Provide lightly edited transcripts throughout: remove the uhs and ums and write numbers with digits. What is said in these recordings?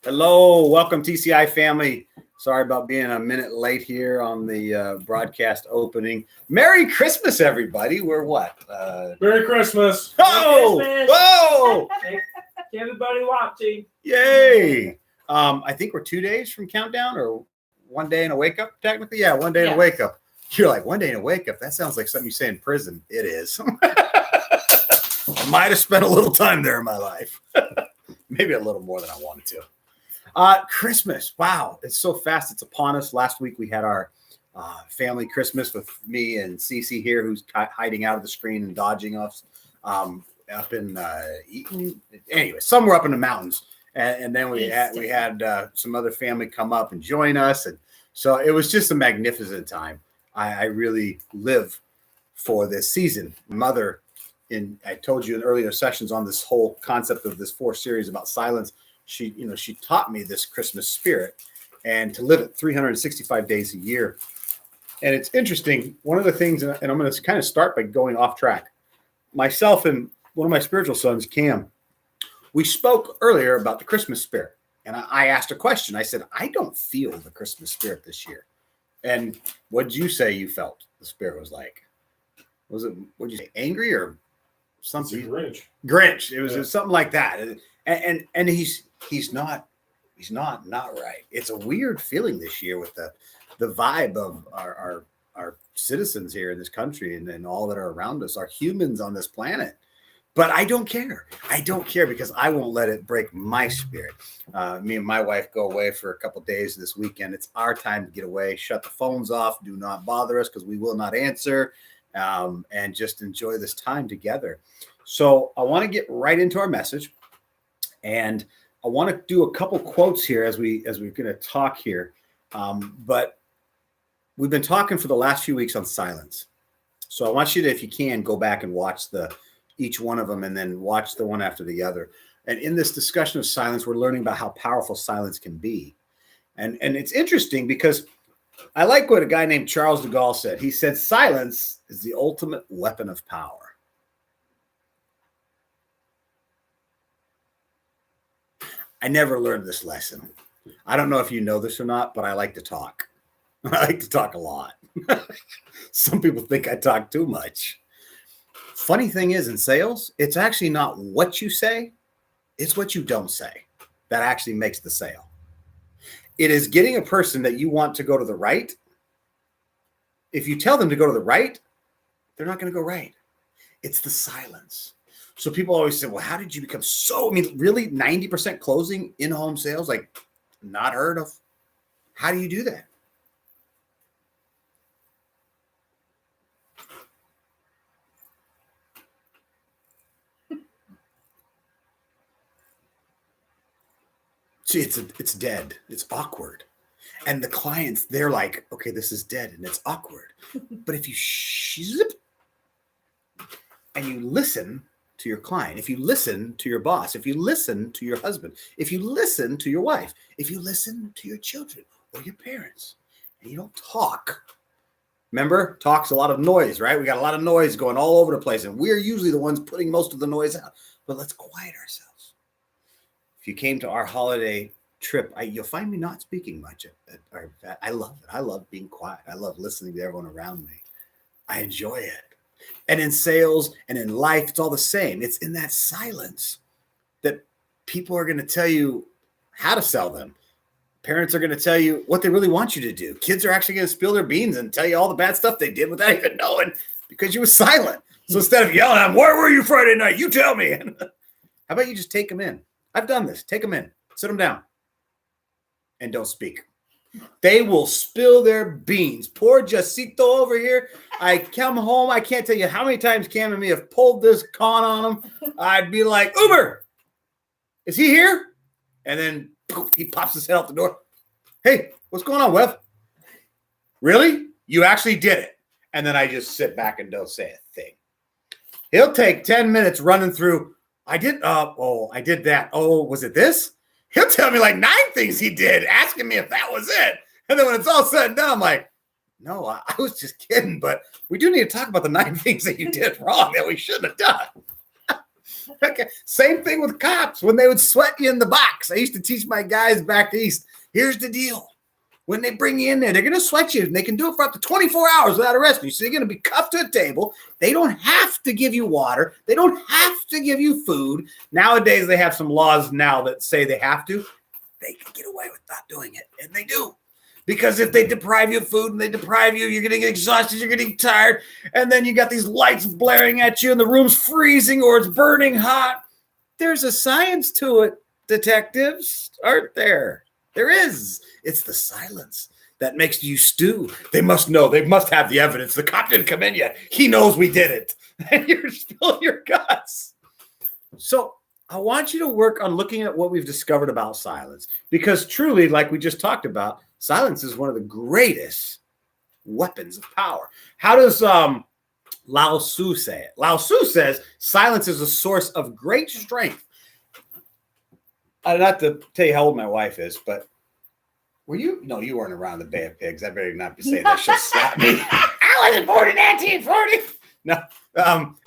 Hello, welcome TCI family. Sorry about being a minute late here on the broadcast opening. Merry Christmas, everybody. We're what? Merry Christmas. Oh, Merry whoa! Everybody watching. Yay! I think we're 2 days from countdown, or 1 day and a wake up. Technically, yeah, 1 day and a wake up. You're like 1 day and a wake up. That sounds like something you say in prison. It is. I might have spent a little time there in my life. Maybe a little more than I wanted to. Christmas. Wow. It's so fast. It's upon us. Last week we had our family Christmas with me and Cece here, who's hiding out of the screen and dodging us up in Eaton. Anyway, somewhere up in the mountains. And then we had some other family come up and join us. And so it was just a magnificent time. I really live for this season. Mother, I told you in earlier sessions on this whole concept of this 4 series about silence. She taught me this Christmas spirit and to live it 365 days a year. And it's interesting. One of the things, and I'm going to kind of start by going off track. Myself and one of my spiritual sons, Cam, we spoke earlier about the Christmas spirit. And I asked a question. I said, I don't feel the Christmas spirit this year. And what did you say you felt the spirit was like? Was it, what did you say, angry or something? Grinch. It was something like that. And he's not right. It's a weird feeling this year with the vibe of our citizens here in this country and all that are around us, our humans on this planet. But I don't care. I don't care because I won't let it break my spirit. Me and my wife go away for a couple of days this weekend. It's our time to get away, shut the phones off, do not bother us because we will not answer, and just enjoy this time together. So I want to get right into our message. And I want to do a couple quotes here as we're going to talk here. But we've been talking for the last few weeks on silence. So I want you to, if you can, go back and watch each one of them and then watch the one after the other. And in this discussion of silence, we're learning about how powerful silence can be. And it's interesting because I like what a guy named Charles de Gaulle said. He said, silence is the ultimate weapon of power. I never learned this lesson. I don't know if you know this or not, but I like to talk. I like to talk a lot. Some people think I talk too much. Funny thing is, in sales, it's actually not what you say, it's what you don't say that actually makes the sale. It is getting a person that you want to go to the right. If you tell them to go to the right, they're not going to go right. It's the silence. So people always say, well, how did you become really 90% closing in-home sales? Like, not heard of. How do you do that? See, it's dead. It's awkward. And the clients, they're like, okay, this is dead and it's awkward. But if you zip and you listen to your client, if you listen to your boss, if you listen to your husband, if you listen to your wife, if you listen to your children or your parents, and you don't talk. Remember, talk's a lot of noise, right? We got a lot of noise going all over the place, and we're usually the ones putting most of the noise out. But let's quiet ourselves. If you came to our holiday trip, you'll find me not speaking much. I love it. I love being quiet. I love listening to everyone around me. I enjoy it. And in sales and in life, it's all the same. It's in that silence that people are going to tell you how to sell them. Parents are going to tell you what they really want you to do. Kids are actually going to spill their beans and tell you all the bad stuff they did without even knowing because you were silent. So instead of yelling at them, where were you Friday night? You tell me. How about you just take them in? I've done this. Take them in. Sit them down. And don't speak. They will spill their beans. Poor Jacito over here. I come home. I can't tell you how many times Cam and me have pulled this con on him. I'd be like, Uber, is he here? And then poof, he pops his head out the door. Hey, what's going on, Wes? Really? You actually did it. And then I just sit back and don't say a thing. He'll take 10 minutes running through. I did that. Oh, was it this? He'll tell me like 9 things he did, asking me if that was it. And then when it's all said and done, I'm like, no, I was just kidding. But we do need to talk about the 9 things that you did wrong that we shouldn't have done. Okay. Same thing with cops when they would sweat you in the box. I used to teach my guys back east. Here's the deal. When they bring you in there, they're going to sweat you, and they can do it for up to 24 hours without arresting you. So you're going to be cuffed to a table. They don't have to give you water. They don't have to give you food. Nowadays, they have some laws now that say they have to. They can get away with not doing it, and they do. Because if they deprive you of food and they deprive you, you're going to get exhausted, you're getting tired, and then you got these lights blaring at you, and the room's freezing or it's burning hot. There's a science to it, detectives, aren't there? There is. It's the silence that makes you stew. They must know. They must have the evidence. The cop didn't come in yet. He knows we did it. And you're spilling your guts. So I want you to work on looking at what we've discovered about silence. Because truly, like we just talked about, silence is one of the greatest weapons of power. How does Lao Tzu say it? Lao Tzu says silence is a source of great strength. Not to tell you how old my wife is, but were you? No, you weren't around the Bay of Pigs. I better not be saying that. She'll slap me. I wasn't born in 1940. No.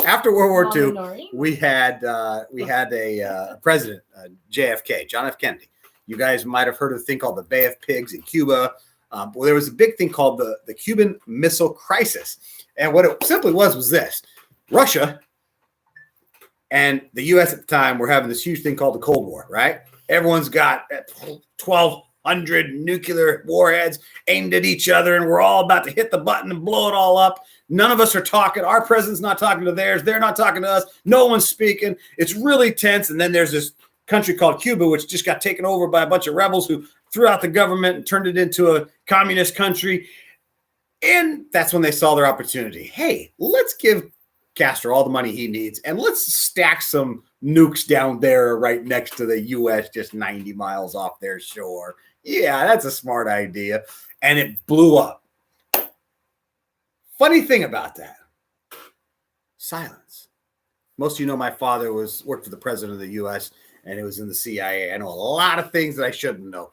After World War II, we had a president, JFK, John F. Kennedy. You guys might have heard of a thing called the Bay of Pigs in Cuba. Well, there was a big thing called the Cuban Missile Crisis. And what it simply was this. Russia and the U.S. at the time were having this huge thing called the Cold War, right? Everyone's got 1,200 nuclear warheads aimed at each other, and we're all about to hit the button and blow it all up. None of us are talking. Our president's not talking to theirs. They're not talking to us. No one's speaking. It's really tense. And then there's this country called Cuba, which just got taken over by a bunch of rebels who threw out the government and turned it into a communist country. And that's when they saw their opportunity. Hey, let's give Castro all the money he needs, and let's stack some nukes down there right next to the U.S., just 90 miles off their shore. Yeah, that's a smart idea. And it blew up. Funny thing about that, silence. Most of you know my father worked for the president of the U.S., and it was in the CIA. I know a lot of things that I shouldn't know.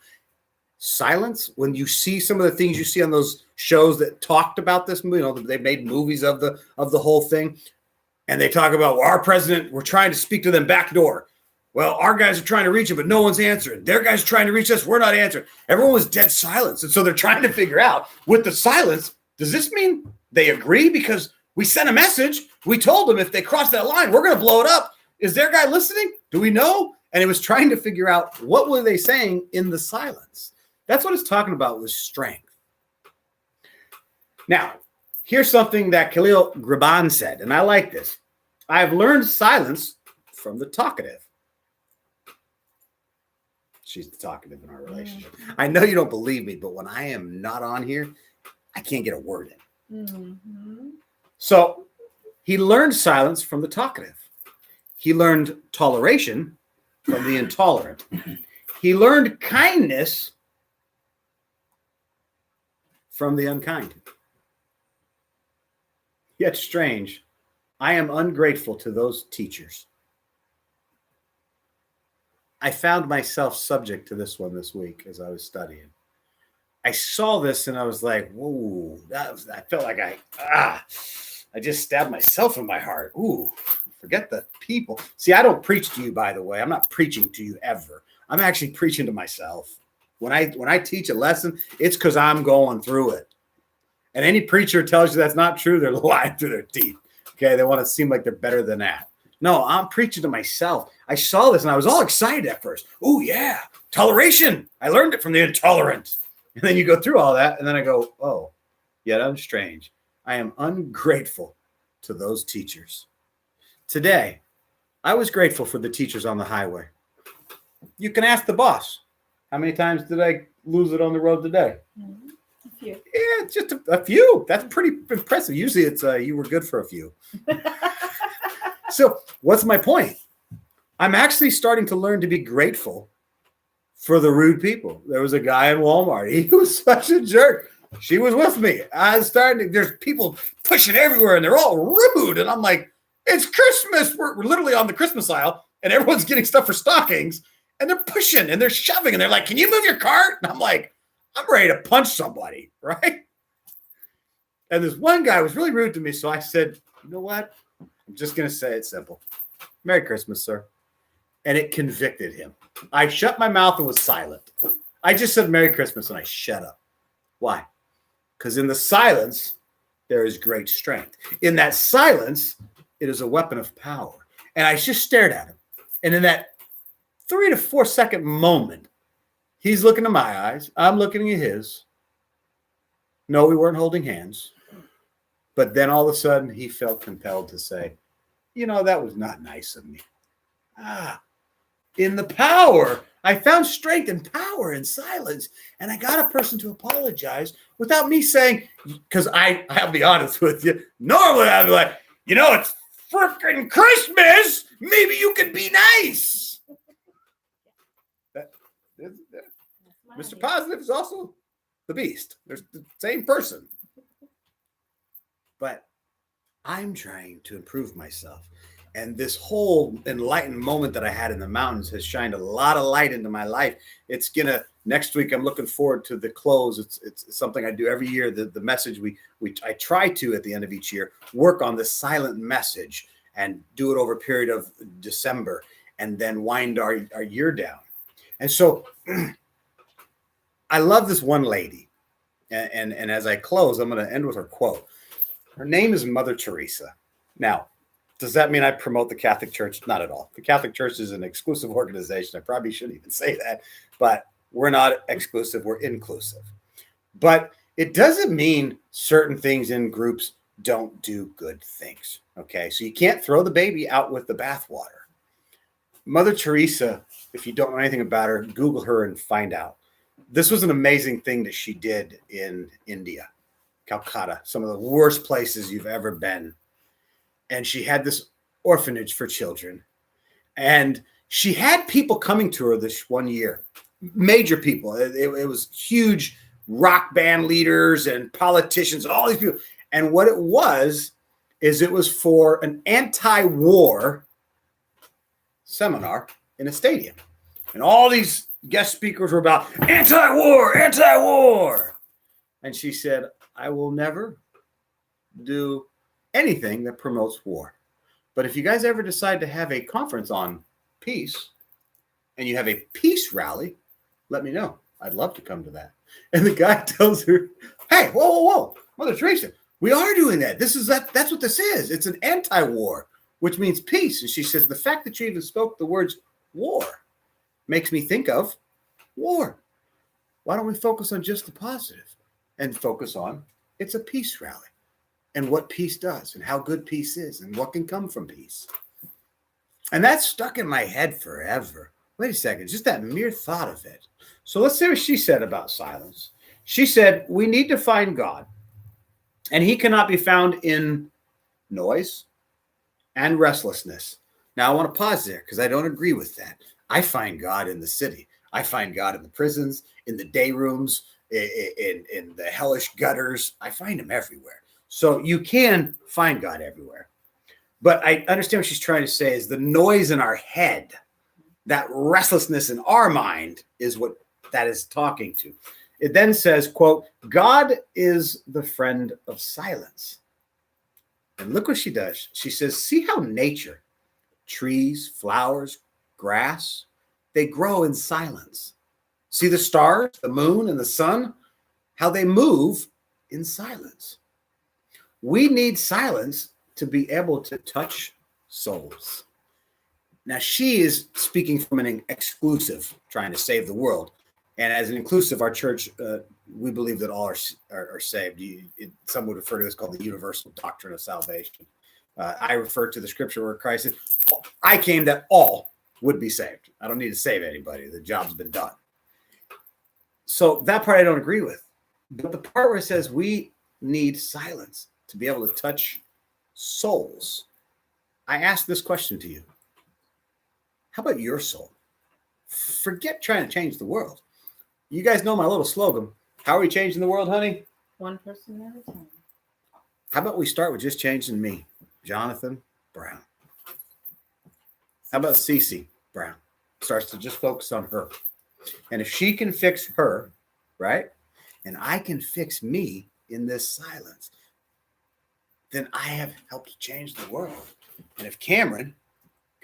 Silence, when you see some of the things you see on those shows that talked about this movie, they made movies of the whole thing, and they talk about, well, our president, we're trying to speak to them back door. Well, our guys are trying to reach him, but no one's answering. Their guys are trying to reach us. We're not answering. Everyone was dead silence. And so they're trying to figure out, with the silence, does this mean they agree? Because we sent a message. We told them if they cross that line, we're going to blow it up. Is their guy listening? Do we know? And it was trying to figure out, what were they saying in the silence? That's what it's talking about with strength. Now, here's something that Khalil Gibran said, and I like this. I've learned silence from the talkative. She's the talkative in our relationship. I know you don't believe me, but when I am not on here, I can't get a word in. Mm-hmm. So he learned silence from the talkative. He learned toleration from the intolerant. He learned kindness from the unkind. Yet strange, I am ungrateful to those teachers. I found myself subject to this one this week as I was studying. I saw this and I was like, whoa, I felt like I just stabbed myself in my heart. Ooh, forget the people. See, I don't preach to you, by the way. I'm not preaching to you ever. I'm actually preaching to myself. When I teach a lesson, it's because I'm going through it. And any preacher tells you that's not true, they're lying through their teeth. Okay, they want to seem like they're better than that. No, I'm preaching to myself. I saw this and I was all excited at first. Oh, yeah, toleration. I learned it from the intolerant. And then you go through all that, and then I go, oh, yet I'm strange. I am ungrateful to those teachers. Today, I was grateful for the teachers on the highway. You can ask the boss. How many times did I lose it on the road today? A few. Yeah, just a few. That's pretty impressive. Usually it's you were good for a few. So what's my point? I'm actually starting to learn to be grateful for the rude people. There was a guy in Walmart. He was such a jerk. She was with me. There's people pushing everywhere and they're all rude. And I'm like, it's Christmas. We're literally on the Christmas aisle and everyone's getting stuff for stockings and they're pushing and they're shoving and they're like, can you move your cart? And I'm like, I'm ready to punch somebody, right? And this one guy was really rude to me. So I said, you know what? I'm just going to say it simple. Merry Christmas, sir. And it convicted him. I shut my mouth and was silent. I just said Merry Christmas and I shut up. Why? Because in the silence, there is great strength. In that silence, it is a weapon of power. And I just stared at him. And in that 3 to 4 second moment, he's looking at my eyes. I'm looking at his. No, we weren't holding hands. But then all of a sudden, he felt compelled to say, that was not nice of me. In the power, I found strength and power in silence. And I got a person to apologize without me saying, because I'll be honest with you, normally I'd be like, it's freaking Christmas. Maybe you could be nice. Mr. Positive is also the beast. They're the same person. But I'm trying to improve myself. And this whole enlightened moment that I had in the mountains has shined a lot of light into my life. It's next week, I'm looking forward to the close. It's something I do every year. The message I try to, at the end of each year, work on the silent message and do it over a period of December and then wind our year down. And so I love this one lady. And as I close, I'm going to end with her quote. Her name is Mother Teresa. Now, does that mean I promote the Catholic Church? Not at all. The Catholic Church is an exclusive organization. I probably shouldn't even say that, but we're not exclusive. We're inclusive. But it doesn't mean certain things in groups don't do good things. Okay, so you can't throw the baby out with the bathwater. Mother Teresa, if you don't know anything about her, Google her and find out. This was an amazing thing that she did in India, Calcutta, some of the worst places you've ever been. And she had this orphanage for children. And she had people coming to her this one year, major people. It was huge rock band leaders and politicians, all these people. And what it was for an anti-war seminar in a stadium. And all these guest speakers were about anti-war, anti-war. And she said, I will never do anything that promotes war. But if you guys ever decide to have a conference on peace and you have a peace rally, let me know. I'd love to come to that. And the guy tells her, hey, whoa, Mother Teresa, we are doing that. That's what this is. It's an anti-war, which means peace. And she says, the fact that you even spoke the words war makes me think of war. Why don't we focus on just the positive and focus on it's a peace rally and what peace does and how good peace is and what can come from peace. And that's stuck in my head forever. Wait a second, just that mere thought of it. So let's see what she said about silence. She said, we need to find God, and he cannot be found in noise and restlessness. Now, I want to pause there because I don't agree with that. I find God in the city. I find God in the prisons, in the day rooms, in the hellish gutters. I find him everywhere. So you can find God everywhere. But I understand what she's trying to say is the noise in our head, that restlessness in our mind is what that is talking to. It then says, quote, God is the friend of silence. And look what she does. She says, see how nature, trees, flowers, grass, they grow in silence. See the stars, the moon, and the sun, how they move in silence. We need silence to be able to touch souls. Now, she is speaking from an exclusive, trying to save the world. And as an inclusive, our church, we believe that all are saved. Some would refer to this called the universal doctrine of salvation. I refer to the scripture where Christ said, I came that all would be saved. I don't need to save anybody. The job's been done. So that part I don't agree with. But the part where it says we need silence to be able to touch souls, I ask this question to you. How about your soul? Forget trying to change the world. You guys know my little slogan. How are we changing the world, honey? One person at a time. How about we start with just changing me, Jonathan Brown? How about Cece Brown? Starts to just focus on her. And if she can fix her, right? And I can fix me in this silence, then I have helped change the world. And if Cameron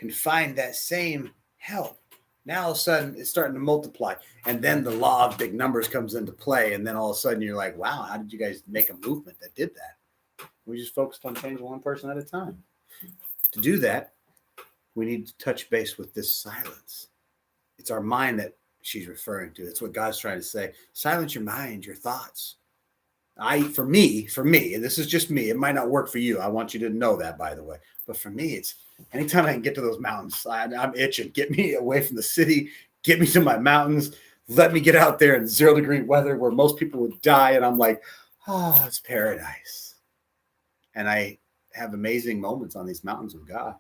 can find that same help, now all of a sudden it's starting to multiply. And then the law of big numbers comes into play. And then all of a sudden you're like, wow, how did you guys make a movement that did that? We just focused on changing one person at a time. To do that, we need to touch base with this silence. It's our mind that she's referring to. It's what God's trying to say. Silence your mind, your thoughts. For me, and this is just me, it might not work for you. I want you to know that, by the way. But for me, it's anytime I can get to those mountains, I'm itching. Get me away from the city. Get me to my mountains. Let me get out there in 0-degree weather where most people would die. And I'm like, oh, it's paradise. And I have amazing moments on these mountains with God.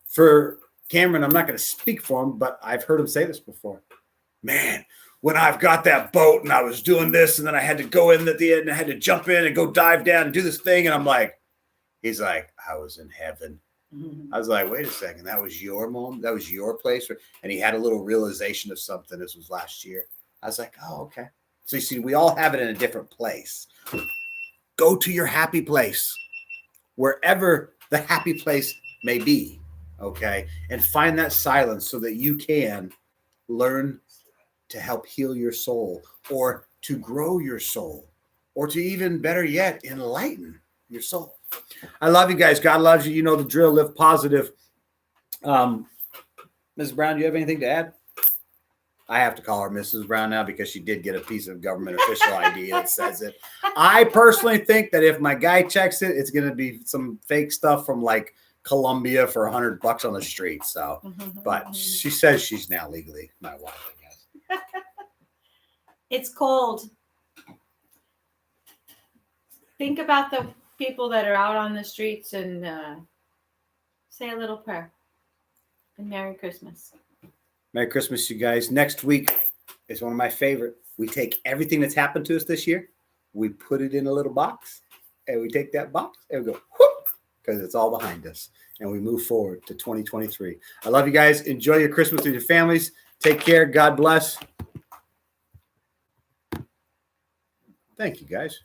For Cameron, I'm not going to speak for him, but I've heard him say this before. Man, when I've got that boat and I was doing this and then I had to go in at the end and I had to jump in and go dive down and do this thing. And I'm like, he's like, I was in heaven. I was like, wait a second. That was your moment. That was your place. And he had a little realization of something. This was last year. I was like, oh, okay. So you see, we all have it in a different place. Go to your happy place, wherever the happy place may be. Okay. And find that silence so that you can learn to help heal your soul or to grow your soul or to even better yet, enlighten your soul. I love you guys. God loves you. You know the drill. Live positive. Mrs. Brown, do you have anything to add? I have to call her Mrs. Brown now because she did get a piece of government official ID that says it. I personally think that if my guy checks it, it's going to be some fake stuff from like Colombia for $100 on the street. So, but she says she's now legally my wife, I guess. It's cold. Think about the people that are out on the streets and say a little prayer. And Merry Christmas. Merry Christmas, you guys. Next week is one of my favorite. We take everything that's happened to us this year, we put it in a little box, and we take that box and we go, whoop, because it's all behind us. And we move forward to 2023. I love you guys. Enjoy your Christmas with your families. Take care. God bless. Thank you, guys.